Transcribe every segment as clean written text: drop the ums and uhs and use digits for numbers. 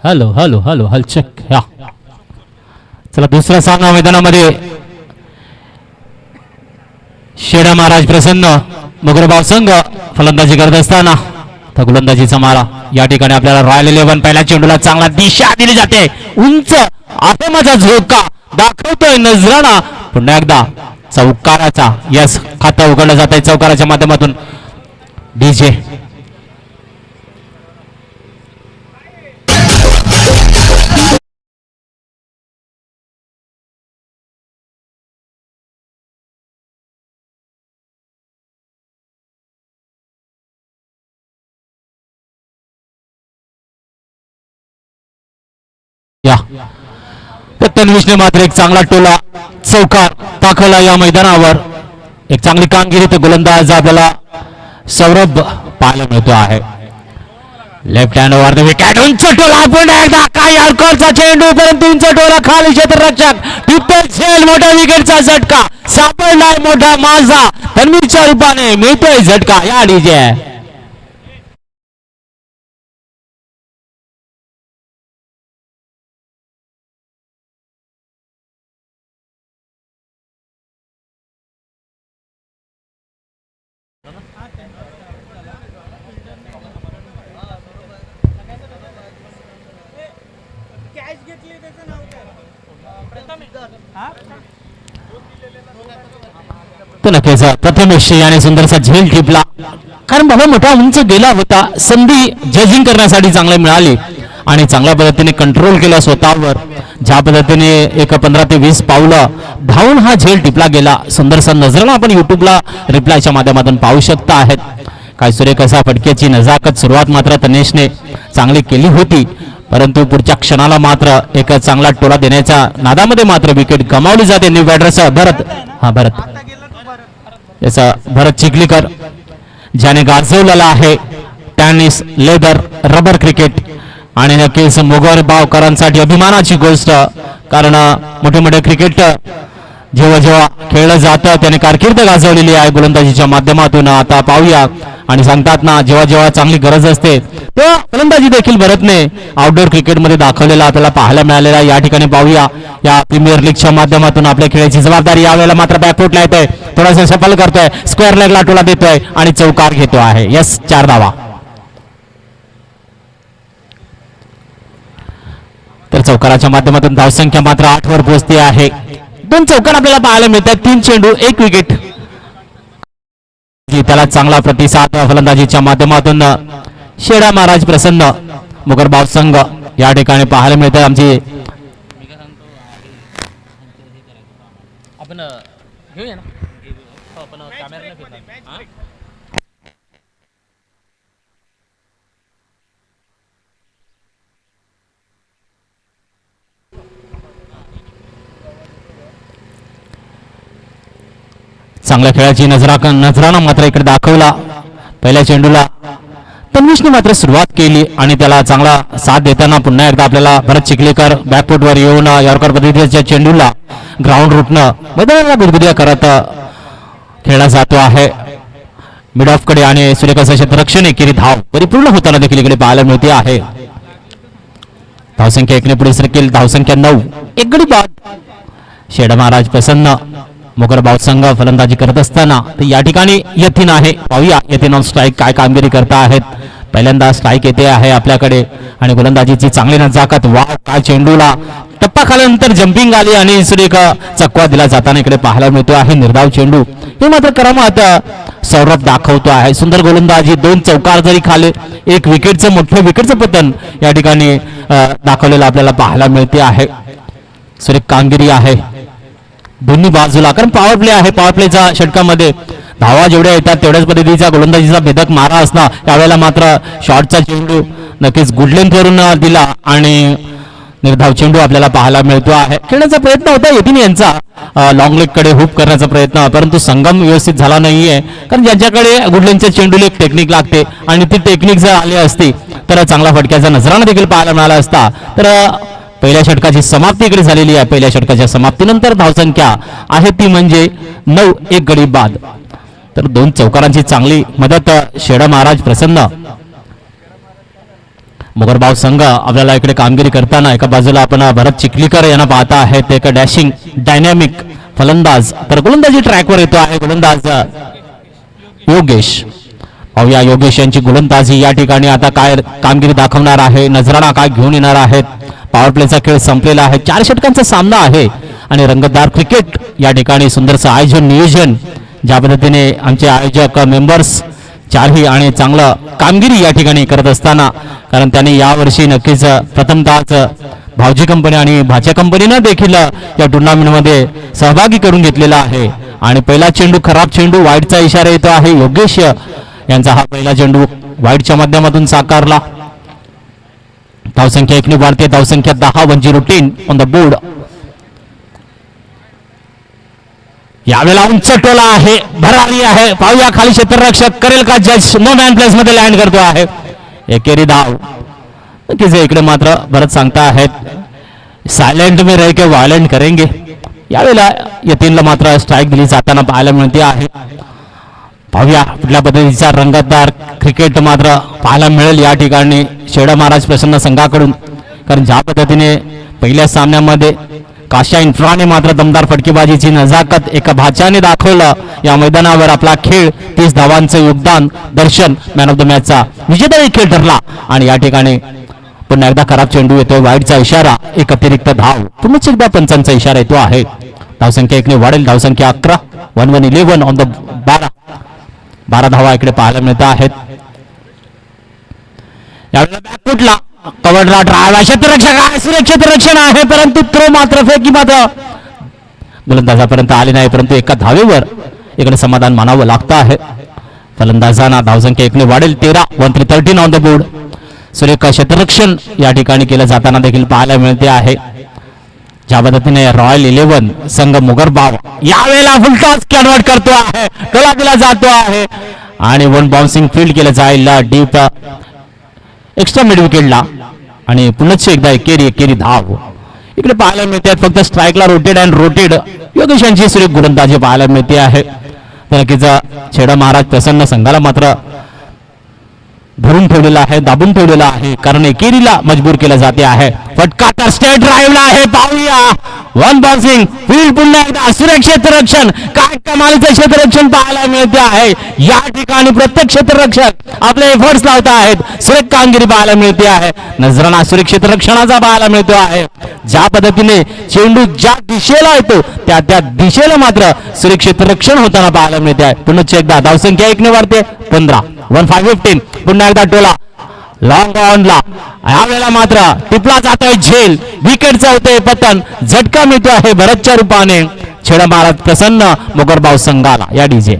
Hello hello hello हलचक या. चला दुसरा सामना मैदानामध्ये शेडा महाराज प्रसन्न मुगरबाव संघ फलंदाजी करत असताना तर गोलंदाजीचा मारा या ठिकाणी आपल्याला रॉयल 11 पहिल्या चेंडूला चांगला दिशा दिली जाते. उंच आक्रमणाचा झोका दाखवतोय नजराणा. पुन्हा एकदा चौकाराचा यस खातं उघडलं जात आहे चौकाराच्या माध्यमातून. डीजे या तन्वीशने मात्र एक चांगला टोला चौकार दाखवला या मैदानावर. एक चांगली कामगिरी तर गोलंदाज आपल्याला सौरभ पाहायला मिळतो आहे. Left hand over the wicket उंच टोला पुन्हा एकदा काय अडकळचा चेंडू परंतु उंच टोला खाली क्षेत्ररक्षक टिप्पल सेल मोठ्या विकेटचा झटका सापडलाय मोठा माझा तन्वीरच्या रूपाने मिळतोय झटका या डीजे. तो नक्कीच प्रथमेश याने सुंदरसा झेल टिपला कारण बाबा मोठा उंच गेला होता. संधी जजिंग करण्यासाठी चांगली मिळाली आणि चांगल्या पद्धतीने कंट्रोल केला स्वतःवर. ज्या पद्धतीने एक 15 ते 20 पावलं धावून हा झेल टिपला गेला. सुंदरसा नजराणा आपण युट्यूबला रिप्लायच्या माध्यमातून पाहू शकता आहेत. काय सुरेख असा फटक्याची नजाकत सुरुवात मात्र तनेशने चांगली केली होती परंतु पुढच्या क्षणाला मात्र एक चांगला टोला देण्याच्या नादामध्ये मात्र विकेट गमावली जाते. न्यू बॅटरचा भरत याचा भरत चिखलीकर ज्याने गाजवलेला आहे टेनिस लेदर रबर क्रिकेट आणि नक्कीच मुगरबावकरांसाठी अभिमानाची गोष्ट कारण मोठे मोठे क्रिकेट जेव्हा जेव्हा खेळलं जातं त्याने कारकीर्द गाजवलेली आहे गोलंदाजीच्या माध्यमातून. आता पाहूया आणि सांगतात ना जेव्हा जेव्हा चांगली गरज असते तेव्हा फलंदाजी देखील भरतने आउटडोर क्रिकेटमध्ये दाखवलेला आपल्याला पाहायला मिळालेला. या ठिकाणी पाहूया या प्रीमियर लीगच्या माध्यमातून आपल्या खेळाची जबाबदारी यावेळेला मात्र बॅकफुटला येतोय. थोडासा सफल करतोय स्क्वेअर लेगला टोला देतोय आणि चौकार घेतो आहे. यस 4 धावा. तर चौकाराच्या माध्यमातून धावसंख्या मात्र 8 वर पोहोचते आहे. 2 चौकार आपल्याला पाहायला मिळतात. 3 चेंडू 1 विकेट. त्याला चांगला प्रतिसाद फलंदाजीच्या माध्यमातून शेडा महाराज प्रसन्न मुगरबाव संघ या ठिकाणी पाहायला मिळतात. आमची चांगल्या खेळाची नजराणा मात्र इकडे दाखवला. पहिल्या चेंडूला तन्वीशने मात्र सुरुवात केली आणि त्याला चांगला साथ देताना पुन्हा एकदा आपल्याला भरत चिखलीकर बॅकफुटवर येऊन यॉर्कर पद्धतीच्या चेंडूला ग्राउंड रूटनं मैदानाला गुदगुद्या करत खेळला जातो आहे मिड ऑफ कडे आणि सूर्यकांत क्षेत्ररक्षण एकेरी धाव परिपूर्ण होताना देखील इकडे पाहायला मिळते आहे. धावसंख्या 1 ने पुढे सरकेल. धावसंख्या 9. एक गडी बाद. शेडा महाराज प्रसन्न मुगरबाव संघ फलंदाजी करत असताना या ठिकाणी यतीन आहे. पाहूया यतीन ऑन स्ट्राईक काय कामगिरी करता आहेत. पहिल्यांदा स्ट्राईक येते आहे आपल्याकडे आणि गोलंदाजीची चांगली नजाकत. वाव काय चेंडूला टप्पा खाल्यानंतर जम्पिंग आली आणि सुरेख चकवा दिला जाताना इकडे पाहायला मिळतो आहे. निर्धाव चेंडू हे मात्र करामत सौरभ दाखवतो आहे. सुंदर गोलंदाजी. 2 चौकार जरी खाले 1 विकेटचं मोठं विकेटचं पतन या ठिकाणी दाखवलेलं आपल्याला पाहायला मिळते आहे. सुरेख कामगिरी आहे दोन्ही बाजूला कारण पॉवर प्ले आहे. पॉवर प्लेच्या षटकामध्ये धावा जेवढ्या येतात तेवढ्याच पद्धतीचा गोलंदाजीचा भेदक मारा असला. यावेळेला मात्र शॉर्टचा चेंडू नक्कीच गुड लेंथवरून दिला आणि निर्धाव चेंडू आपल्याला पाहायला मिळतो आहे. खेळण्याचा प्रयत्न होता यतीन यांचा लॉंग लेग कडे हुप करण्याचा प्रयत्न परंतु संगम व्यवस्थित झाला नाहीये कारण ज्यांच्याकडे गुड लेंथच्या चेंडूला एक टेक्निक लागते आणि ती टेक्निक जर आली असती तर चांगला फटक्याचा नजराणा देखील पाहायला मिळाला असता. तर पहिल्या षटकाची समाप्ती इकडे झालेली आहे. पहिल्या षटकाच्या समाप्तीनंतर धावसंख्या आहे ती म्हणजे 9. एक गडी बाद. तर 2 चौकारांची चांगली मदत शेडा महाराज प्रसन्न मुगरबाव संघ आपल्याला इकडे कामगिरी करताना एका बाजूला आपण भरत चिखलीकर यांना पाहता आहेत, एक डॅशिंग डायनॅमिक फलंदाज, तर गोलंदाजी ट्रॅकवर येतो आहे गोलंदाज योगेश. पाहूया योगेश यांची गोलंदाजी या ठिकाणी आता काय कामगिरी दाखवणार आहे, नजराणा काय घेऊन येणार आहेत. पॉवर प्लेचा खेळ संपलेला आहे, 4 षटकांचा सामना आहे आणि रंगतदार क्रिकेट या ठिकाणी सुंदरचं आयोजन नियोजन ज्या पद्धतीने आमचे आयोजक मेंबर्स चारही आणि चांगलं कामगिरी या ठिकाणी करत असताना, कारण त्यांनी यावर्षी नक्कीच प्रथमतःच भावजी कंपनी आणि भाच्या कंपनीनं देखील या टुर्नामेंटमध्ये सहभागी करून घेतलेला आहे. आणि पहिला चेंडू खराब चेंडू, वाईटचा इशारा येतो आहे. योगेश यांचा हा पहिला चेंडू वाईटच्या माध्यमातून साकारला. धावसंख्या 1 वाढते, धावसंख्या 10, 1-0 ऑन द बोर्ड. यावेळेला उंच टोला आहे, भरारी आहे. पाहूया खाली क्षेत्ररक्षक करेल का जज, नो मॅन प्लेस मध्ये लँड करतो आहे. एकेरी धाव. नक्कीच इकडे मात्र भरत सांगता आहेत सायलेंट में रह के वायलेंट करेंगे. यावेळेला यतीनला मात्र स्ट्राईक दिली जाताना पाहायला मिळते आहे. पाहूया कुठल्या पद्धतीचा रंगतदार क्रिकेट मात्र पाहायला मिळेल या ठिकाणी शेडा महाराज प्रसन्न संघाकडून, कारण ज्या पद्धतीने पहिल्या सामन्यामध्ये काशा इन्फ्राने मात्र दमदार फटकेबाजीची नजाकत एका भाच्याने दाखवलं. या मैदानावर आपला खेळ 30 धावांचं योगदान, दर्शन मॅन ऑफ द मॅचचा विजेता खेळ ठरला. आणि या ठिकाणी पुन्हा एकदा खराब चेंडू येतोय, वाईटचा इशारा, एक अतिरिक्त धाव, पुन्हा एकदा पंचांचा इशारा येतो आहे. धावसंख्या 1 वाढेल, धावसंख्या 11, 1-11 ऑन द 12 धावा इकडे पाहायला मिळत आहेत. यावेळेला बॅकफुटला कव्हरला ड्राइव्ह, क्षेत्ररक्षक आहे, सुरक्षित रक्षण आहे, परंतु थ्रो मात्र फेकी मात्र गोलंदाजापर्यंत आले नाही. परंतु एका धावेवर इकडे समाधान मानावं लागतं आहे. फलंदाजांना धावसंख्या 1 वाढेल, 13, 1-13 ऑन द बोर्ड. सुरेख क्षेत्ररक्षण या ठिकाणी केलं जाताना देखील पाहायला मिळते आहे. ज्या पद्धतीने रॉयल 11 संघ मुगरबाव यावेळेला फुलटॉस कन्वर्ट करतो आहे, टोला दिला जातो आहे आणि वन बाउन्सिंग फील्ड केलं जाईल डीप एक्स्ट्रा मिड विकेटला. आणि पुन्हा एकदा एकेरी धाव इकडे पाहायला मिळते. फक्त स्ट्राईकला रोटेड अँड रोटेड योगेश यांची सुरेख गोलंदाजी पाहायला मिळते आहे. नक्कीच छेडा महाराज प्रसन्न संघाला मात्र धरून ठेवलेला आहे, दाबून ठेवलेला आहे, कारण एकेरीला मजबूर केलं जाते आहे. फटका तर स्टेट ड्राईव्हला आहे, पाहूया वन बाउन्सिंग फील्ड, पुन्हा एकदा सुरक्षित रक्षण, काय कमालीचं क्षेत्ररक्षण पाहायला मिळते आहे. या ठिकाणी प्रत्येक क्षेत्ररक्षक आपले एफर्ट्स लावत आहेत, सुरेख कामगिरी पाहायला मिळते आहे. नजराणा सुरक्षित रक्षणाचा पाहायला मिळतो आहे. ज्या पद्धतीने चेंडू ज्या दिशेला येतो त्या दिशेला मात्र सुरक्षित रक्षण होताना पाहायला मिळते आहे. पुन्हा एकदा धावसंख्या 1 वाढते, 15, 1-15. पुन्हा एकदा टोला लॉंग ऑनला, यावेळेला मात्र टिपला जातोय झेल, विकेटचं होतंय पतन, झटका मिळतो आहे भरतच्या रूपाने. छेडा महाराज प्रसन्न मुगरबाव संघाला या डीजे.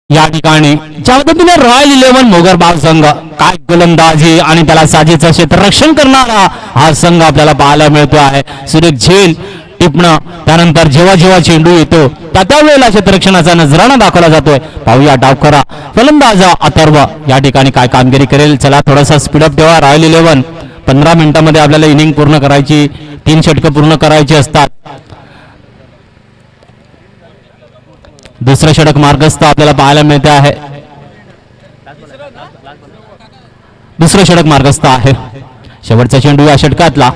या ठिकाणी ज्या पद्धतीने रॉयल 11 मुगरबाव संघ काय गोलंदाजी आणि त्याला साजेचं क्षेत्ररक्षण करणारा हा संघ आपल्याला पाहायला मिळतो आहे. सुरेख झेल टिपणं, त्यानंतर जेव्हा जेव्हा चेंडू येतो त्या वेळेला क्षेत्ररक्षणाचा नजराणा दाखवला जातोय. पाहूया डावखरा फलंदाज अथर्व या ठिकाणी काय कामगिरी करेल. चला थोडासा स्पीडअप ठेवा. रॉयल 11 15 मिनिटांमध्ये आपल्याला इनिंग पूर्ण करायची, 3 षटकं पूर्ण करायची असतात. दुसरं षटक मार्गस्थ आपल्याला पाहायला मिळते आहे. दुसरं षटक मार्गस्थ आहे. शेवटचा चेंडू या षटकातला.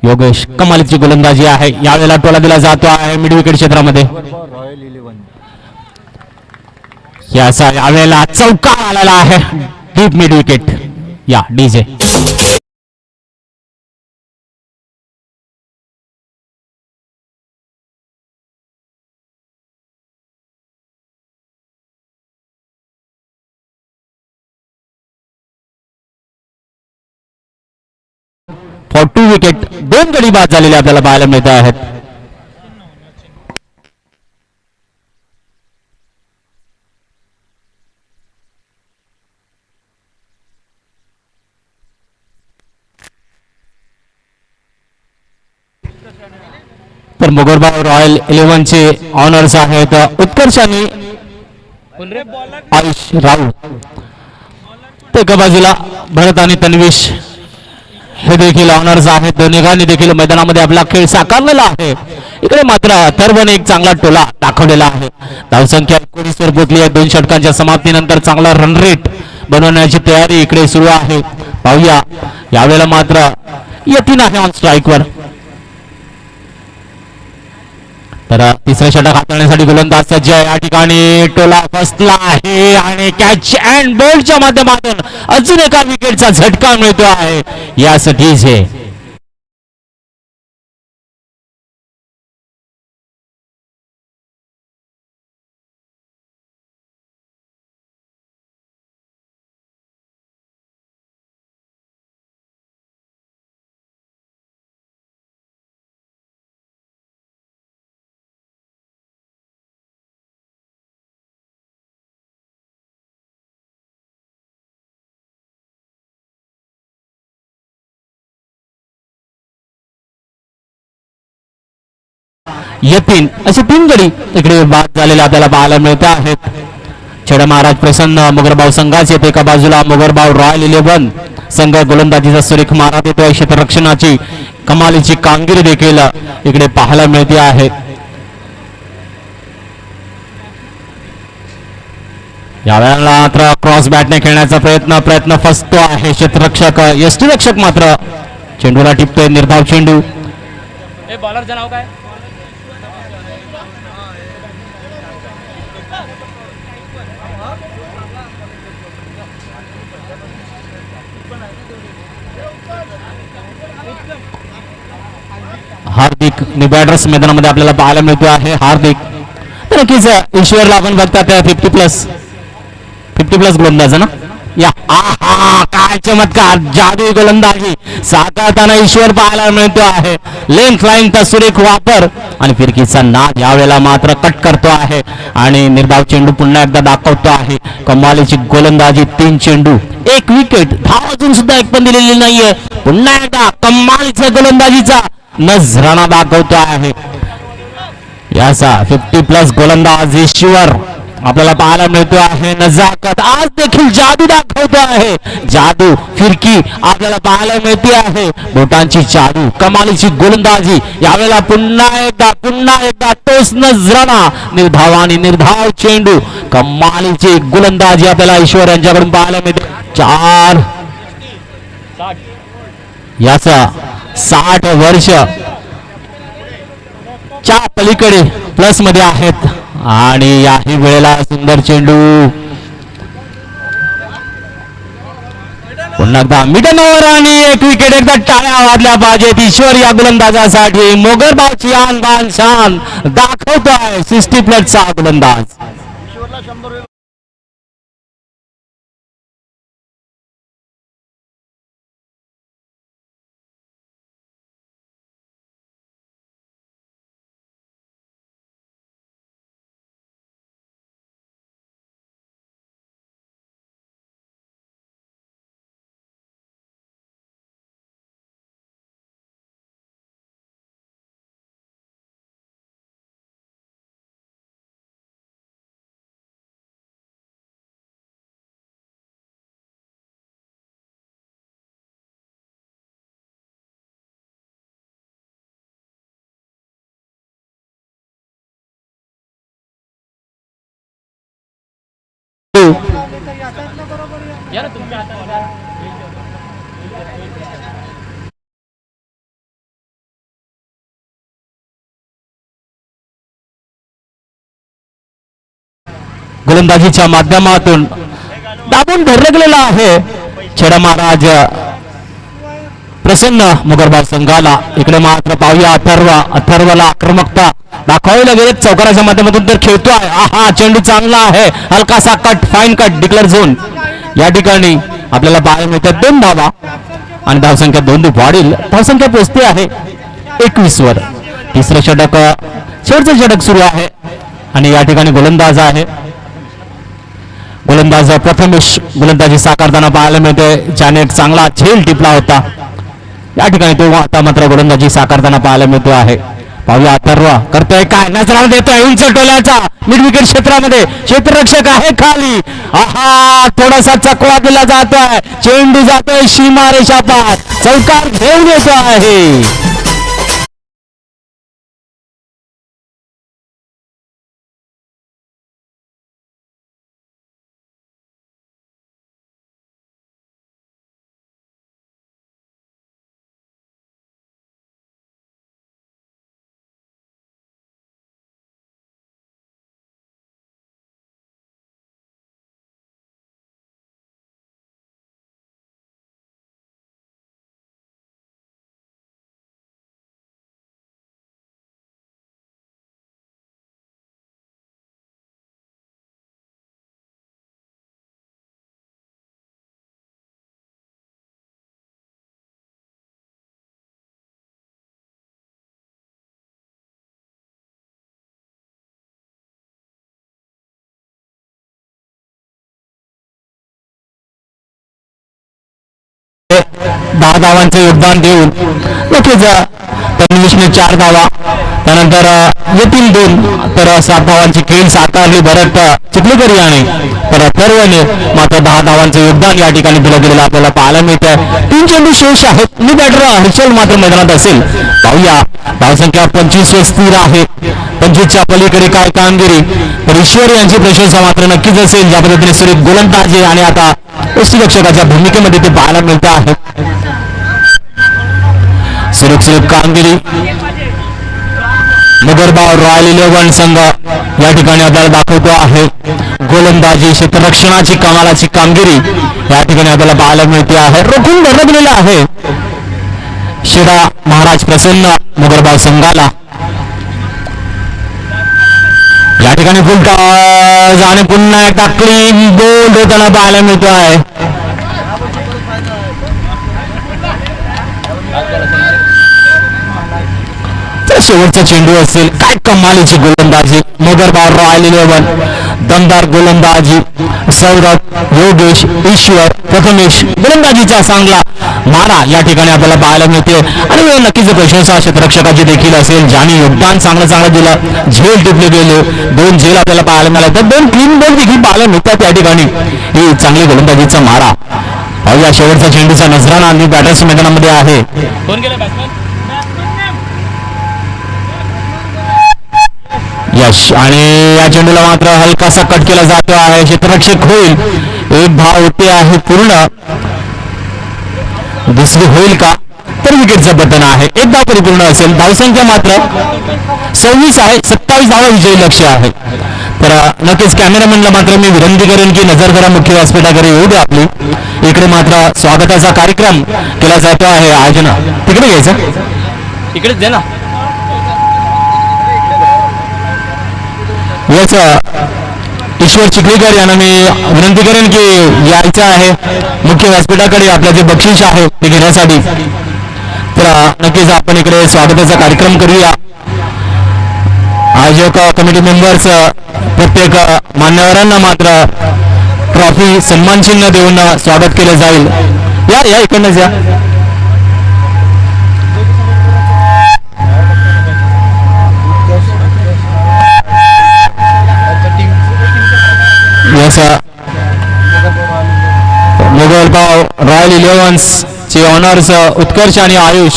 योगेश कमालीची गोलंदाजी आहे. यावेळेला टोला दिला जातो आहे मिड विकेट क्षेत्रामध्ये. यावेळेला चौकार आलेला आहे डीप मिड विकेट या डीजे. फॉर 2 विकेट 2 गडी बाद झालेले आपल्याला पाहायला मिळत आहेत. मोगरबाव रॉयल 11चे ऑनर्स आहेत उत्कर्ष आणि आयुष राऊत. ते एका बाजूला भरत आणि तन्विश हे देखील ऑनर्स आहेत. दोन्हींनी देखील मैदानामध्ये आपला खेळ साकारलेला आहे. इकडे मात्र अथर्वने एक चांगला टोला दाखवलेला आहे. धावसंख्या 19 वर पोहोचली आहे. 2 षटकांच्या समाप्तीनंतर चांगला रन रेट बनवण्याची तयारी इकडे सुरू आहे. पाहूया यावेळेला मात्र यतीन आहे ऑन स्ट्राईक वर. तर तिसरे षटक हाताळण्यासाठी गोलंदाज सज्ज आहे. या ठिकाणी टोला फसला आहे आणि कॅच अँड बोल्डच्या माध्यमातून अजून एका विकेटचा झटका मिळतो आहे. यासाठीच हे यतीन असे 3 गडी इकडे बाद झालेले आपल्याला पाहायला मिळत आहेत. छेडा महाराज प्रसन्न मोगरबाव संघाचे येते. एका बाजूला मोगरबाव रॉयल 11 संघ गोलंदाजीचा सुरेख मारा देतोय. क्षेत्ररक्षणाची कमालीची कामगिरी देखील इकडे पाहायला मिळते आहे. यावेळेला मात्र क्रॉस बॅटने खेळण्याचा प्रयत्न फसतो आहे. क्षेत्ररक्षक यष्टीरक्षक मात्र चेंडूला टिपतोय. निर्धाव चेंडू. बॉलरचं नाव काय? हार्दिक बॅटर्स मैदानामध्ये आपल्याला पाहायला मिळतो आहे. हार्दिक तर नक्कीच ईश्वरला आपण बघतात 50 प्लस गोलंदाज ना. या आहा काय चमत्कार जादू गोलंदाजी साकारताना ईश्वर पाहायला मिळतो आहे. लेन फ्लाइंगचा सुरेख वापर आणि फिरकीचा नाद यावेळेला मात्र कट करतो आहे आणि निर्धाव चेंडू पुन्हा एकदा दाखवतो आहे. कमालीची गोलंदाजी 3 चेंडू 1 विकेट. धाव अजून सुद्धा एक पण दिलेली नाहीये. पुन्हा एकदा कमालीचा गोलंदाजीचा नजराणा दाखवतो आहे. याचा 50 प्लस गोलंदाज ईश्वर आपल्याला पाहायला मिळतो आहे. नजाकत आज देखील जादू दाखवतो आहे. जादू फिरकी आपल्याला पाहायला मिळते आहे. बोटांची जादू कमालीची गोलंदाजी यावेळेला पुन्हा एकदा तोच नजराणा. निर्धाव आणि निर्धाव चेंडू कमालीची गोलंदाजी आपल्याला ईश्वर यांच्याकडून पाहायला मिळते. 4 याचा 60 वर्ष च्या पलीकडे प्लस मध्ये आहेत आणि याही वेळेला सुंदर चेंडू. पुन्हा एकदा मिडन ओव्हर आणि 1 विकेट. एकदा टाळ्या वाजल्या पाहिजेत ईश्वर या गोलंदाजासाठी. मोगरबावची आन बान शान दाखवतो आहे 60 प्लसचा गोलंदाज. गोलंदाजीच्या माध्यमातून दाबून धरलेला आहे. छेडा महाराज प्रसन्न मोगरबाव संघाला. इकडे मात्र पाहूया अथर्वला आक्रमकता दाखवायला गेले. चौकाराच्या माध्यमातून तर खेळतोय. आहा चेंडू चांगला आहे. हलकासा cut fine cut declare zone या ठिकाणी आपल्याला पाहायला मिळतात. 2 धावा आणि धावसंख्या 2 वाढील. धावसंख्या पोहोचते आहे 21 वर. तिसरं षटक शेवटचं षटक सुरू आहे आणि या ठिकाणी गोलंदाज आहे. गोलंदाज प्रथमेश गोलंदाजी साकारताना पाहायला मिळते. ज्याने एक चांगला झेल टिपला होता या ठिकाणी तो आता मात्र गोलंदाजी साकारताना पाहायला मिळतो आहे. पाहूया अथर्व करतोय काय, नजरा देतोय उंच टोल्याचा मिड विकेट क्षेत्रामध्ये, क्षेत्ररक्षक आहे खाली, आहा थोडासा चकवा दिला जातोय, चेंडू जातोय सीमारेषा पार, चौकार घेऊन येतो आहे. दहा धावांचे योगदान देऊन नक्कीच तन्वीशने 4 धावा, त्यानंतर येथील 2, तर 7 धावांची खेळ साकारली भरत चिखलीकर याने, तर अथर्वने मात्र 10 धावांचे योगदान या ठिकाणी दिलं गेलेलं आपल्याला पाहायला मिळत आहे. 3 चेंडू शेष आहेत, मी बॅटर हर्षल मात्र मैदानात असेल. पाहूया धावसंख्या 25 वर स्थिर आहे, 25च्या पलीकडे काय कामगिरी, तर ईश्वर यांची प्रशंसा मात्र नक्कीच असेल. ज्या पद्धतीने सुरेख गोलंदाजी आणि आता यष्टीरक्षकाच्या भूमिकेमध्ये ते पाहायला मिळत आहे. सुरक्षित कामगिरी मुगरबाव रॉयल 11 संघ या ठिकाणी आपल्याला दाखवतो आहे. गोलंदाजी क्षेत्ररक्षणाची कमालाची कामगिरी या ठिकाणी आपल्याला पाहायला मिळते आहे. रोखून धरलेला आहे शेडा महाराज प्रसन्न मुगरबाव संघाला. या ठिकाणी फुलटॉस आणि पुन्हा एकदा क्लीन बोल्ड होताना पाहायला मिळतो आहे. शेवटचा चेंडू असेल, काय कमालीची गोलंदाजी मुगरबाव रॉयल 11, दमदार गोलंदाजी सौरभ, योगेश, ईश्वर, प्रथमेश गोलंदाजीचा चांगला मारा या ठिकाणी आपल्याला पाहायला मिळते. आणि नक्कीच प्रशंसा क्षेत्ररक्षकाची देखील असेल, ज्याने योगदान चांगलं दिलं. झेल टिपले गेले, 2 झेल आपल्याला पाहायला मिळाले, तर 2 क्लीन बॉल देखील पाहायला मिळतात या ठिकाणी. ही चांगली गोलंदाजीचा मारा. पाहूया शेवटचा चेंडूचा नजराणा आणि बॅटर्स मैदानामध्ये आहे. यश, आणि या चेंडूला मात्र हलकासा कट केला जातो आहे. क्षेत्ररक्षक होईल, एक धाव होते आहे पूर्ण, दुसरी होईल का, तर विकेटचं बटन आहे. एक धाव परिपूर्ण असेल. धावसंख्या मात्र 26 आहे, 27 धावा विजयी लक्ष आहे. तर नक्कीच कॅमेरामॅनला मात्र मी विनंती करेन की नजर करा मुख्य व्यासपीठाकडे येऊ दे आपली. इकडे मात्र स्वागताचा कार्यक्रम केला जातो आहे. आयोजन तिकडे घ्यायचं, इकडेच दे ना. याच ईश्वर चिखलीकर यांना मी विनंती करेन की यायचं आहे मुख्य व्यासपीठाकडे, आपलं जे बक्षीस आहे ते घेण्यासाठी. तर नक्कीच आपण इकडे स्वागताचा कार्यक्रम करूया. आयोजक कमिटी मेंबर्स प्रत्येक मान्यवरांना मात्र ट्रॉफी सन्मान चिन्ह देऊन स्वागत केलं जाईल. या इकडनंच या. मुगलगाव रॉयल 11 चे ऑनर्स उत्कर्ष आणि आयुष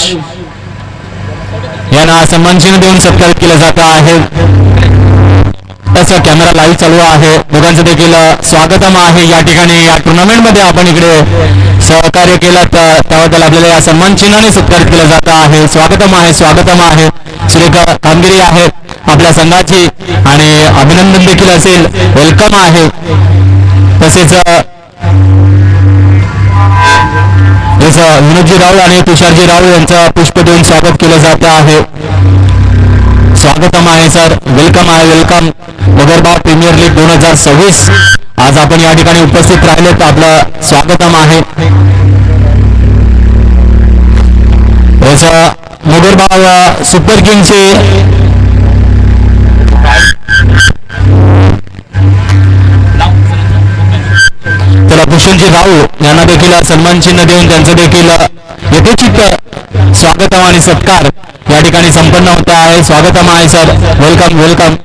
यांना सन्मान चिन्ह देऊन सत्कारित केलं जात आहे. त्याचा कॅमेरा लाईव्ह चालू आहे. दोघांचं देखील स्वागतम आहे या ठिकाणी. या टुर्नामेंट मध्ये आपण इकडे सहकार्य केलं त्याबद्दल आपल्याला या सन्मान चिन्हाने सत्कारित केलं जात आहे. स्वागतम आहे, स्वागतम आहे. सुरेख कामगिरी आहे आपल्या संघाची आणि अभिनंदन देखील असेल, वेलकम आहे. तसेच विनोदजी राऊळ आणि तुषारजी राऊळ यांचं पुष्प देऊन स्वागत केलं जात आहे. स्वागतम आहे सर, वेलकम आहे, वेलकम. मुगरबाव प्रीमियर लीग 2026 आज आपण या ठिकाणी उपस्थित राहिले तर आपलं स्वागतम आहे. मुगरबाव सुपर किंगचे तर भूषणजी राऊळ यांना देखील सन्मान चिन्ह देऊन त्यांचं देखील यथोचित स्वागतम आणि सत्कार या या ठिकाणी संपन्न होत आहे. स्वागतम आहे सर, वेलकम वेलकम.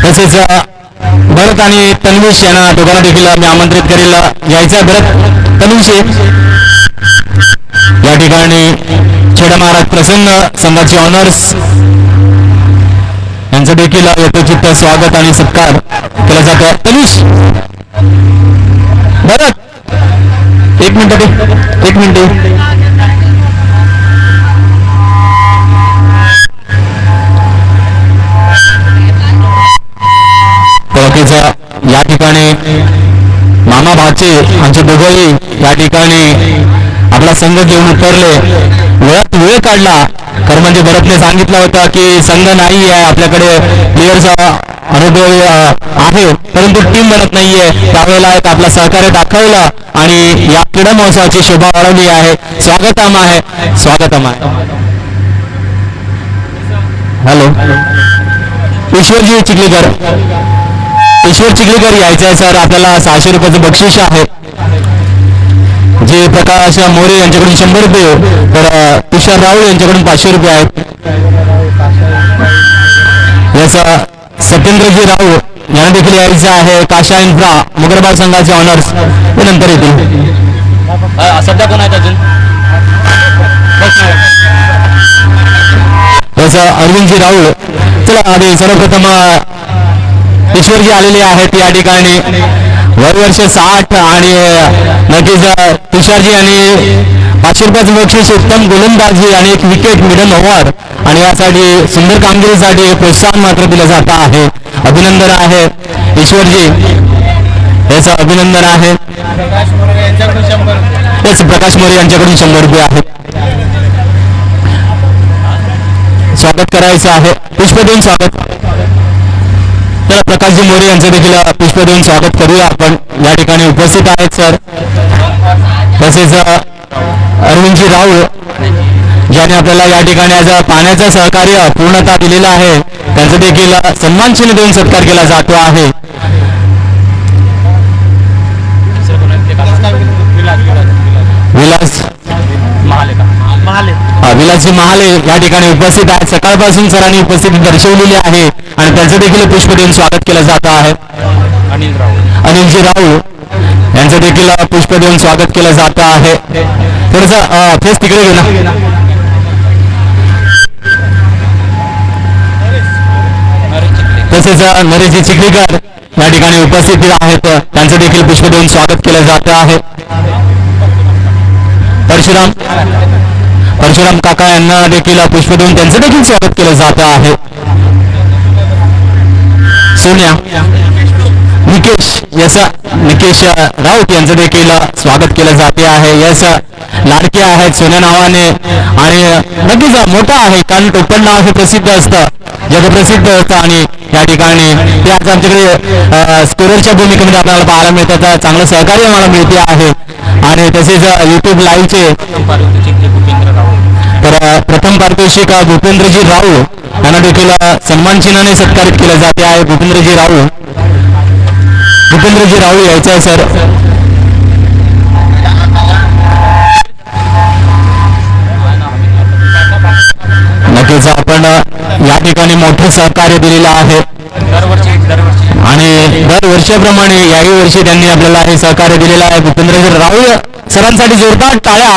तसेच भरत आणि तन्वीश यांना दोघांना देखील मी आमंत्रित करेल. यायचं आहे भरत, तन्वीश या ठिकाणी छेडा महाराज प्रसन्न संघाचे ऑनर्स यांचं देखील यथोचित स्वागत आणि सत्कार केला जातो. तन्वीश, भरत एक मिनिट या ठिकाणी मामा भाचे आमचे दोघंही या ठिकाणी आपला संघ घेऊन उतरले. वेळात वेळ काढला, खरं म्हणजे भरतने सांगितलं होतं की संघ नाही आहे आपल्याकडे, प्लेयरचा अनुभव आहे परंतु टीम बनत नाहीये. त्यावेळेला एक आपला सहकार्य दाखवलं आणि या क्रीडा महोत्सवाची शोभा वाढवली आहे. स्वागतम आहे, स्वागतम आहे. हॅलो, ईश्वरजी चिखलीकर, ईश्वर चिखलीकर यायचं आहे सर. आपल्याला 600 रुपयाचं बक्षीस आहे. जे प्रकाश मोरे यांच्याकडून 100 रुपये, तर तुषार राहुल यांच्याकडून 500 रुपये आहेत. याचा सत्येंद्रजी राऊळ यांना देखील यायचं आहे. काशा इन्फ्रा मुगरबाग संघाचे ऑनर्स ते नंतर येतील. सध्या कोण आहेत अजून? याचा अरविंदजी राऊळ. चला आधी सर्वप्रथम ईश्वरजी आलेले आहेत या ठिकाणी. वर्ष 60 आणि नक्कीच तुषारजी आणि 500 रुपयाचं बक्षीस, उत्तम गोलंदाजी आणि एक विकेट, मिडन ओव्हर आणि यासाठी सुंदर कामगिरीसाठी प्रोत्साहन मात्र दिलं जात आहे. अभिनंदन आहे ईश्वरजी, याचं अभिनंदन आहे. तेच प्रकाश मोरे यांच्याकडून 100 रुपये आहेत. स्वागत करायचं आहे, पुष्प देऊन स्वागत. तर प्रकाशजी मोरे यांचं देखील पुष्प देऊन स्वागत करूया आपण. या ठिकाणी उपस्थित आहेत सर. तसेच अरविंदजी राऊळ ज्याने आपल्याला या ठिकाणी आज पाण्याचं सहकार्य पूर्णता दिलेलं आहे, त्यांचं देखील सन्मान चिन्ह देऊन सत्कार केला जातो आहे. विलास विलासजी महाले या ठिकाणी उपस्थित आहेत. सकाळपासून सरांनी उपस्थिती दर्शवलेली आहे आणि त्यांचं देखील पुष्प देऊन स्वागत केलं जात आहे. अनिलजी राऊळ यांचं देखील पुष्प देऊन स्वागत केलं जात आहे. थोडंसं फेस तिकडे गेला. तसेच नरेशजी चिखलीकर या ठिकाणी उपस्थित आहेत, त्यांचं देखील पुष्प देऊन स्वागत केलं जात आहे. परशुराम काका यांना देखील पुष्प देऊन त्यांचं देखील स्वागत केलं जात आहे. सोन्या निकेश राऊत यांचं देखील स्वागत केलं जाते आहे. यस लाडके आहेत सोन्या नावाने आणि नक्कीच मोठा आहे, कारण टोपण नाव हे प्रसिद्ध असतं, जगप्रसिद्ध असतं आणि या ठिकाणी ते आज आमच्याकडे स्कोररच्या भूमिकेमध्ये आपल्याला पाहायला मिळतात. चांगलं सहकार्य मला मिळते आहे. आणि तसेच युट्यूब लाईव्हचे तर प्रथम पारितोषिक भूपेंद्रजी राऊळ यांना देखील सन्मान चिन्हाने सत्कारित केले जाते आहे. भूपेंद्रजी राऊळ यायचं आहे सर. नक्कीच आपण या ठिकाणी मोठे सहकार्य दिलेलं आहे आणि दरवर्षाप्रमाणे याही वर्षी त्यांनी आपल्याला हे सहकार्य दिलेलं आहे. भूपेंद्रजी राऊळ सरांसाठी जोरदार टाळ्या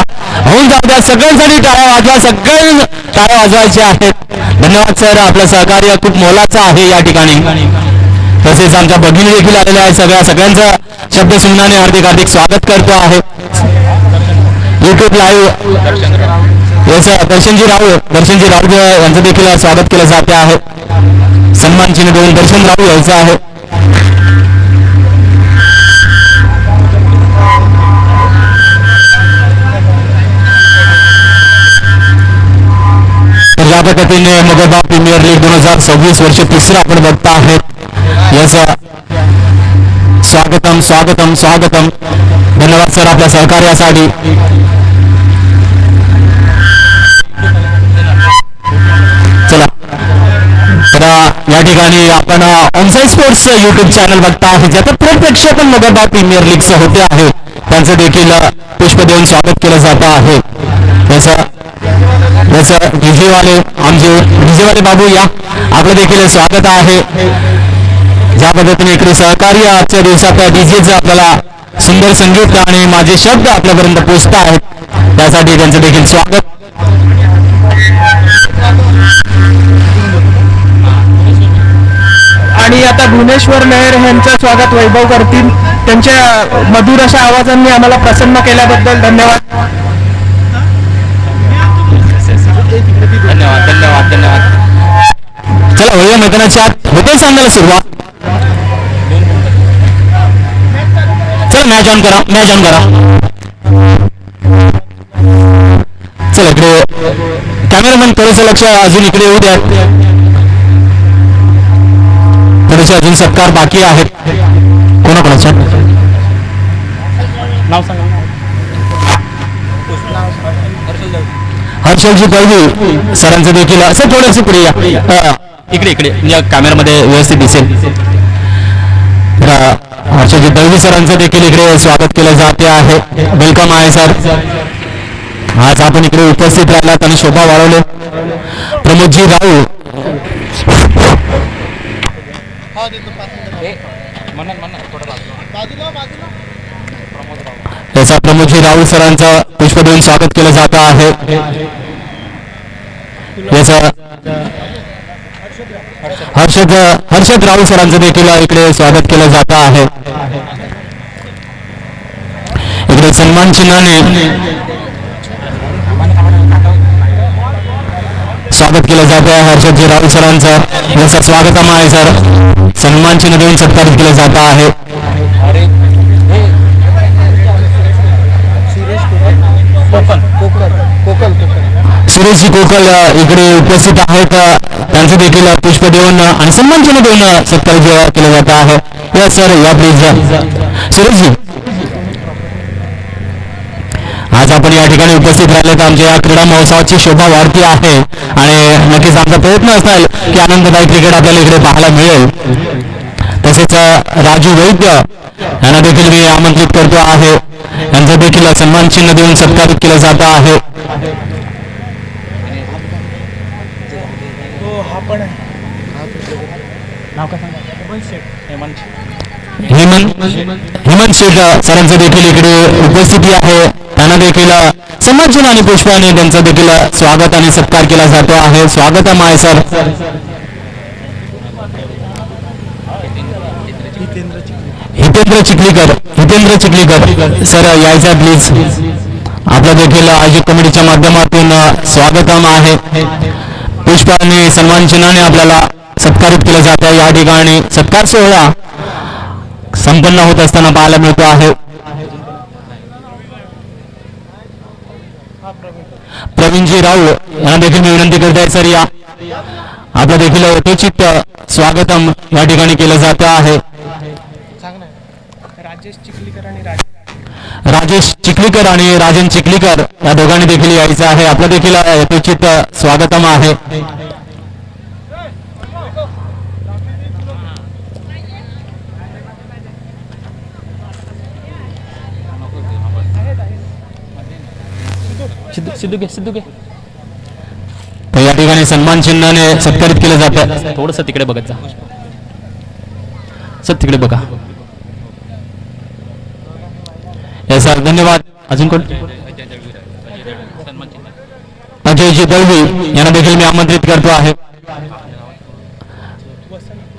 होऊन जाऊ द्या. सगळ्यांसाठी टाळ्या वाजवा, सगळे टाळ्या वाजवायचे आहेत. धन्यवाद सर, आपलं सहकार्य खूप मोलाचं आहे या ठिकाणी. तसेच आमच्या भगिनी देखील आलेल्या आहेत. सगळ्यांचं शब्द सुमनाने हार्दिक हार्दिक स्वागत करतो आहे. युट्यूब लाईव्ह दर्शनजी राऊळ यांचं देखील स्वागत केलं जाते आहे. सन्मान चिन्ह देऊन दर्शन राऊळ यायचं आहे. या पद्धतीने मुगलबाग प्रीमियर लीग 2026 वर्ष तिसरं आपण बघता आहेत. याचं स्वागतम. धन्यवाद सर आपल्या सहकार्यासाठी. चला तर या ठिकाणी आपण ऑनसाईड स्पोर्ट्स युट्यूब चॅनल बघता आहे, ज्याचं थेट प्रक्षेपण मुगलबाग प्रीमियर लीगचं होते आहे. त्यांचं देखील पुष्प देऊन स्वागत केलं जात आहे. त्याचं डीजेवाले आमचे डीजेवाले बाबू या, आपलं देखील स्वागत आहे. ज्या पद्धतीने इकडे सहकार्य आजच्या दिवसात डीजेचं आपल्याला सुंदर संगीत आणि माझे शब्द आपल्यापर्यंत पोहोचत आहेत, त्यासाठी त्यांचं देखील स्वागत. आणि आता भुवनेश्वर मेहर यांचं स्वागत वैभव करतील. त्यांच्या मधुर अशा आवाजांनी आम्हाला प्रसन्न केल्याबद्दल धन्यवाद. धन्यवाद धन्यवाद धन्यवाद. चला वळूया मैदानाच्या आत. होते सांगायला सुरुवात. चला मॅच ऑन करा, मॅच ऑन करा. चला इकडे कॅमेरामॅन थोडंसं लक्ष अजून इकडे येऊ द्या. थोडेसे अजून सत्कार बाकी आहेत. कोणाकोणाच्या नाव सांगा. हर्षलजी दळवी सरांचं देखील असं थोडंसं पुढे या. इकडे इकडे या कॅमेरामध्ये व्यवस्थित दिसेल. हर्षलजी दळवी सरांचं देखील इकडे स्वागत केलं जाते आहे. वेलकम आहे सर. आज आपण इकडे उपस्थित राहिलात आणि शोभा वाढवले. प्रमोदजी राऊ याचा प्रमोदजी राऊळ सरांचं पुष्प देऊन स्वागत केलं जात आहे. याचं हर्षद राऊळ सरांचं देखील इकडे स्वागत केलं जात आहे. इकडे सन्मान चिन्हाने स्वागत केलं जात आहे हर्षदजी राऊळ सरांचं. याचं स्वागतम आहे सर. सन्मान चिन्ह देऊन सत्कारित केलं जात आहे. सुरेशजी कोकल इकडे उपस्थित आहेत. त्यांचं देखील पुष्प देऊन आणि सन्मान चिन्ह देऊन सत्कारित केलं जात आहे. या सर या प्लीज. सुरेशजी आज आपण या ठिकाणी उपस्थित राहिले तर आमच्या या क्रीडा महोत्सवाची शोभा वाढती आहे आणि नक्कीच आमचा प्रयत्न असेल की आनंददायी क्रिकेट आपल्याला इकडे पाहायला मिळेल. तसेच राजू वैद्य यांना देखील मी आमंत्रित करतो आहे. यांचं देखील सन्मान चिन्ह देऊन सत्कारित केलं जात आहे. हेमंत शेठ सरांचं देखील इकडे उपस्थिती आहे. त्यांना देखील सन्मान चिन्ह आणि पुष्पाने त्यांचं देखील स्वागत आणि सत्कार केला जातो आहे. स्वागतम आहे सर. हितेंद्र चिखलीकर सर यायचा प्लीज. आपलं देखील आयोजक कमिटीच्या माध्यमातून स्वागतम आहे. पुष्प आणि सन्मान चिन्हाने आपल्याला सत्कारित केलं जात आहे. या ठिकाणी सत्कार सोहळा संपन्न होत असताना पाहायला मिळतो आहे. प्रवीणजी राऊळ यांना देखील मी विनंती करत आहे सर या. आपलं देखील यथोचित स्वागतम या ठिकाणी केलं जात आहे. राजेश चिखलीकर आणि राजन चिखलीकर या दोघांनी देखील यायचं आहे. आपलं देखील यथोचित स्वागतम आहे. सिद्धू घे. तर या ठिकाणी सन्मान चिन्हाने सत्कारित केलं जातं. थोडस तिकडे बघत जा सर तिकडे बघा. सर धन्यवाद. अजून कोण? अजयजी दळवी यांना देखील मी आमंत्रित करतो आहे.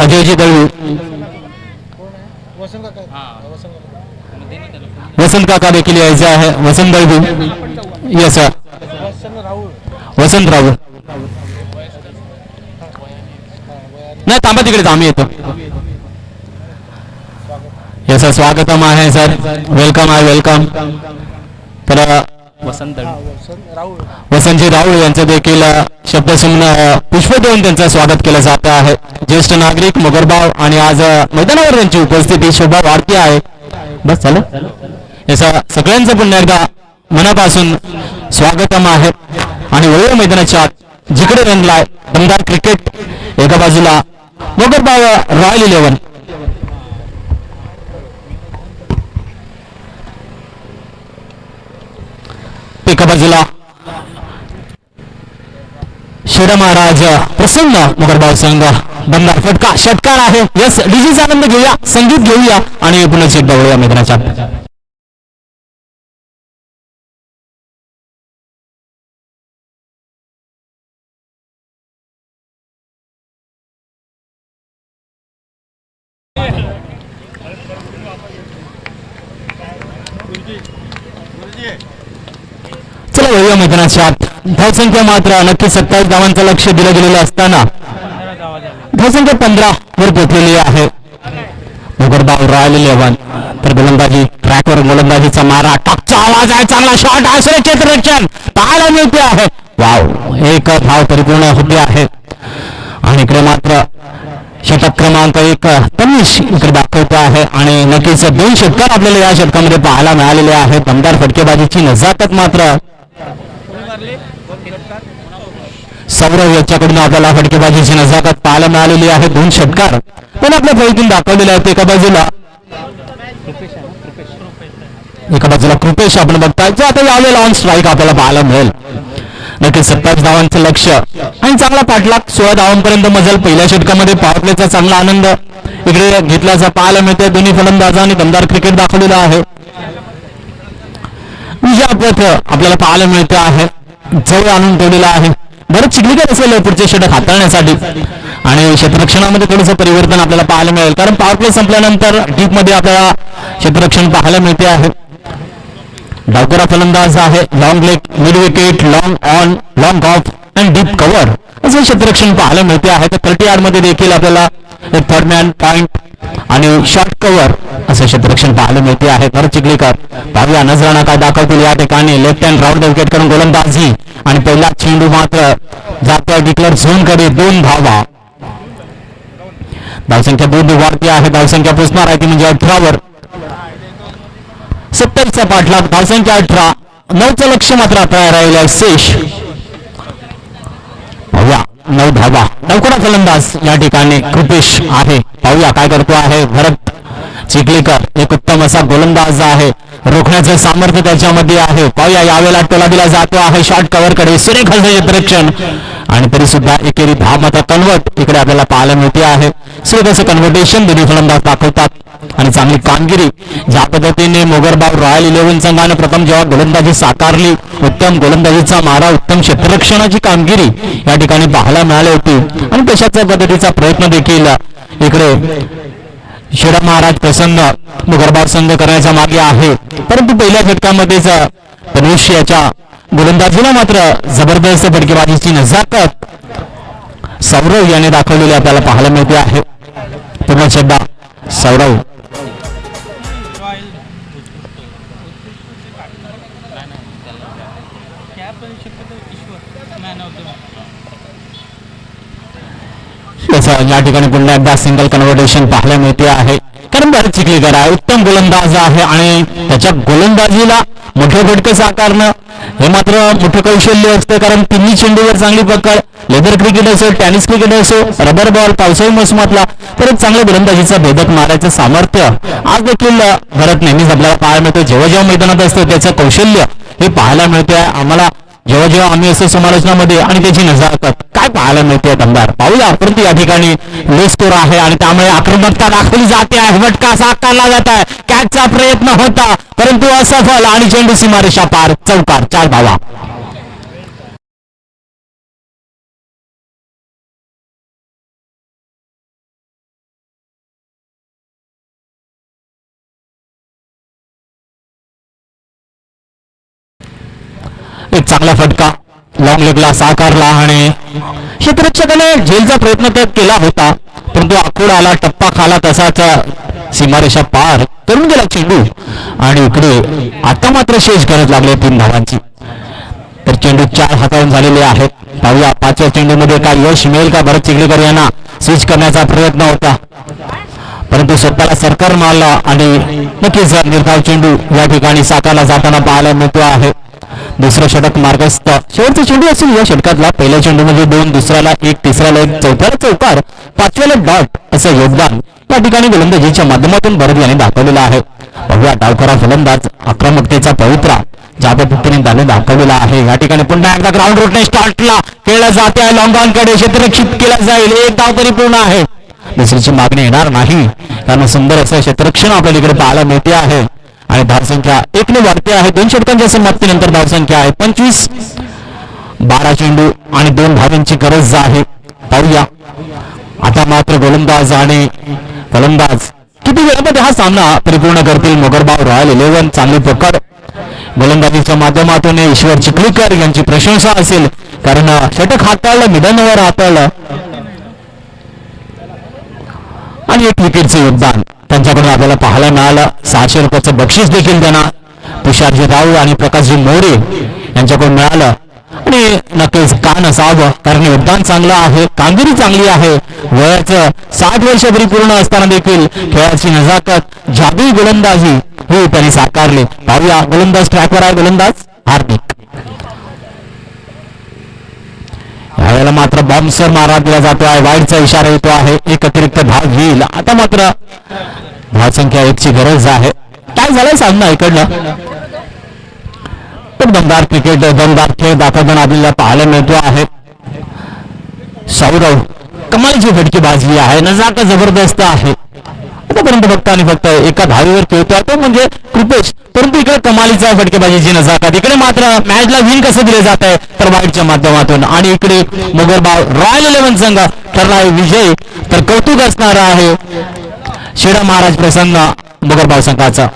अजयजी दळवी. वसंत काका देखील यायचे आहे. वसंत दळवी. Yes sir. वसंत राऊळ. नाही थांबा तिकडेच आम्ही येतो. यस सर स्वागतम आहे सर. वेलकम आहे वेलकम. तर वसंतजी राऊळ यांचं देखील शब्दसुमन पुष्प देऊन त्यांचं स्वागत केलं जात आहे. ज्येष्ठ नागरिक मोगरबाव आणि आज मैदानावर त्यांची उपस्थिती शोभा वाढती आहे. बस चालेल. याचा सगळ्यांचं पुन्हा एकदा मनापासून स्वागतम आहे. आणि वळूया मैदानाच्या आत जिकडे रंगलाय दमदार क्रिकेट. एका बाजूला मोगरबाव रॉयल 11 एका बाजूला शेडा महाराज प्रसन्न मुगरबाव संघ दमदार फटका षटकार आहे. यस डीजेचा आनंद घेऊया, संगीत घेऊया आणि पुन्हा चेक बघूया मैदानाच्या. चला वळूया मैदानाच्या आत. धावसंख्या मात्र नक्की 27 धावांचं लक्ष दिलं गेलेलं असताना धावसंख्या 15 वर पोहोचलेली आहे. मुगरबाव रॉयल 11 तर गोलंदाजी ट्रॅकवर गोलंदाजीचा मारा टॉपचा आवाज आहे, चांगला शॉट आहे, सुरक्षित रक्षण पाहायला मिळते आहे. वाव, एक धाव परिपूर्ण होते आहे आणि इकडे मात्र षटक क्रमांक 1 तनिष इकडे दाखवतो आहे आणि नक्कीच 2 षटकार आपल्याला या षटकामध्ये पाहायला मिळालेले आहेत. दमदार फटकेबाजीची नजाकत मात्र सौरव याच्याकडून आपल्याला फटकेबाजीची नजाकत पाहायला मिळालेली आहे. 2 षटकार पण आपल्या फळीतून दाखवलेले आहेत. एका बाजूला कृपेश आपण बघताय जो आता यावेळेला ऑन स्ट्राईक आपल्याला पाहायला मिळेल. नक्की 27 धावांचं लक्ष आणि चांगला पाठलाग 16 धावांपर्यंत मजल. पहिल्या षटकामध्ये पॉवर प्लेचा चांगला आनंद इकडे घेतल्याचा पाहायला मिळतोय. दोन्ही फलंदाजांनी दमदार क्रिकेट दाखवलेलं आहे. आपल्याला पाहायला मिळते आहे, जवळ आणून ठेवलेला आहे. बरंच चिखलीकर असेल पुढचे षटक हाताळण्यासाठी आणि क्षेत्ररक्षणामध्ये थोडंसं परिवर्तन आपल्याला पाहायला मिळेल कारण पॉवर प्ले संपल्यानंतर डीप मध्ये आपल्याला क्षेत्ररक्षण पाहायला मिळते आहे. डावकरा फलंदाज आहे, long leg, mid wicket, long on, long of and deep cover असे क्षेत्ररक्षण पाहायला मिळते आहे. तर 30 यार्ड मध्ये देखील आपल्याला एक थर्ड मॅन पॉइंट आणि शॉर्ट कव्हर असं क्षेत्ररक्षण पाहायला मिळते आहे. भरत चिखलीकर पाहूया नजराणा काय दाखवतील या ठिकाणी. लेफ्ट हँड राऊंड विकेट करून गोलंदाजी आणि पहिला चेंडू मात्र जात्या डिक्लेअर झोन कडे 2 धावा. धावसंख्या 2 वाढती आहे. धावसंख्या पोचणार आहे ती म्हणजे 18 वर. 27चा पाठलाग, धावसंख्या 18, 9चं लक्ष मात्र आता राहिलं आहे. शेष 9 धावा. डावखुरा फलंदाज या ठिकाणी कृपेश आहे. पाहूया काय करतो आहे भरत चिखलीकर. एक उत्तम असा गोलंदाज आहे, रोखण्याचं सामर्थ्य त्याच्यामध्ये आहे. पाहूया यावेळेला टोला दिला जातो आहे शॉर्ट कव्हर कडे. सुरेख क्षेत्ररक्षण आणि तरी सुद्धा एकेरी 10 मात्र कन्वर्ट इकडे आपल्याला पाहायला मिळते आहे. सुरेख असं कन्व्हर्टेशन दोन्ही फलंदाज दाखवतात आणि चांगली कामगिरी ज्या पद्धतीने मुगरबाव रॉयल 11 संघाने प्रथम जेव्हा गोलंदाजी साकारली, उत्तम गोलंदाजीचा मारा, उत्तम क्षेत्ररक्षणाची कामगिरी या ठिकाणी पाहायला मिळाली होती आणि तशाच पद्धतीचा प्रयत्न देखील इकडे शेडा महाराज प्रसन्न मुगरबाव संघ करण्याच्या मागे आहे. परंतु पहिल्या षटकामध्येच तनुष याच्या गोलंदाजीला मात्र जबरदस्त फटकेबाजीची नजाकत सौरव याने दाखवलेली आपल्याला पाहायला मिळते आहे. पुन्हा एकदा सौरव या ठिकाणी पुन्हा एकदा सिंगल कन्व्हर्टेशन पाहायला मिळते आहे कारण भरत चिखलीकर आहे, उत्तम गोलंदाज आहे आणि त्याच्या गोलंदाजीला मोठे फटके साकारणं हे मात्र मोठं कौशल्य असतं कारण तिन्ही चेंडूवर चांगली पकड, लेदर क्रिकेट असो, टेनिस क्रिकेट असो, रबर बॉल, पावसाळी मोसमातला परत चांगल्या गोलंदाजीचा भेदक मारायचं सामर्थ्य आज देखील भरत नेहमीच आपल्याला पाहायला मिळतं. जेव्हा जेव्हा मैदानात असतं त्याचं कौशल्य हे पाहायला मिळते आहे आम्हाला. जेव्हा जेव्हा आम्ही असं समालोचनामध्ये आणि त्याची नजाकत काय पाहायला मिळते दमदार पाहूया. परंतु या ठिकाणी लो स्कोर आहे आणि त्यामुळे आक्रमकता दाखवली जाते आहे. फटका साकारला जात आहे, कॅचचा प्रयत्न होता परंतु असफल आणि चेंडू सीमारेषा पार, चौकार, 4 धावा. एक चांगला फटका लॉंग लेगला साकारला आणि क्षेत्ररक्षकाने झेलचा प्रयत्न तर केला होता परंतु आखूड आला, टप्पा खाला, तसाच सीमारेषा पार करून गेला चेंडू आणि इकडे आता मात्र शेष गरज लागली 3 धावांची. तर चेंडू 4 हाताळून झालेले आहेत. पाहूया 5व्या चेंडूमध्ये काय यश मिळेल का. भरत चिखलीकर यांना स्विच करण्याचा प्रयत्न होता परंतु स्वतःला सरकार मारला आणि नक्कीच निर्धाव चेंडू या ठिकाणी साकारला जाताना पाहायला मिळतो आहे. दुसरं षटक मार्गस्थ, शेवटचा चेंडू असेल या षटकातला. पहिल्या चेंडूमध्ये 2, दुसऱ्याला 1, तिसऱ्याला 1, चौथ्याला चौकार, 5व्याला डॉट असं योगदान या ठिकाणी गोलंदाजीच्या माध्यमातून भरत यांनी दाखवलेलं आहे. बघूया डावखरा फलंदाज आक्रमकतेचा पवित्रा ज्या पद्धतीने त्याने दाखवलेला आहे. या ठिकाणी पुन्हा एकदा ग्राउंड रूटने स्टार्टला खेळला जाते आहे. लॉंगॉनकडे क्षेत्ररक्षित केला जाईल. एक धाव परिपूर्ण आहे. दुसरीची मागणी येणार नाही कारण सुंदर असं क्षेत्ररक्षण आपल्याला इकडे पाहायला मिळते आहे आणि धावसंख्या 1ने वाढते आहे. 2 षटकांच्या समाप्तीनंतर धावसंख्या आहे 25. 12 चेंडू आणि 2 धावांची गरज आहे. पाहूया आता मात्र गोलंदाज आणि फलंदाज किती वेळामध्ये हा सामना परिपूर्ण करतील. मोगरबाव रॉयल 11 चांगली पकड गोलंदाजीच्या माध्यमातून ईश्वर चिखलीकर यांची प्रशंसा असेल कारण षटक हाताळलं, मिडनवर हाताळलं आणि एक विकेटचं योगदान त्यांच्याकडून आपल्याला पाहायला मिळालं. 600 रुपयाचं बक्षीस देखील त्यांना तुषारजी राव आणि प्रकाशजी मोरे यांच्याकडून मिळालं आणि नक्कीच का नसावं कारण योगदान चांगलं आहे, कामगिरी चांगली आहे. वयाचं 60 वर्ष परिपूर्ण असताना देखील खेळाची नजाकत, जादुई गोलंदाजी ही त्यांनी साकारली. पाहूया गोलंदाज ट्रॅकवर आहे. गोलंदाज हार्दिक यावेळेला मात्र बॉम्बसर मारा दिला जातो आहे. वाईडचा इशारा येतो आहे. एक अतिरिक्त धाव घेईल. आता मात्र धावसंख्या 1ची गरज आहे. काय झालंय सामना इकडनं पण दमदार क्रिकेट, दमदार खेळ दाखवताना आपल्याला पाहायला मिळतो आहे. सौरव कमालीची फटकेबाजी आहे, नजाकत जबरदस्त आहे. आतापर्यंत फक्त आणि फक्त एका धावेवर खेळतोय तो म्हणजे कृपेश, परंतु इकडे कमालीचा फटकेबाजीची नजाकत. इकडे मात्र मॅचला विन कसं दिले जात आहे तर वाईटच्या माध्यमातून आणि इकडे मोगरबाव रॉयल 11 संघ ठरला विजय. तर कौतुक असणार आहे शेडा महाराज प्रसन्न मोगरबाव संघाचा.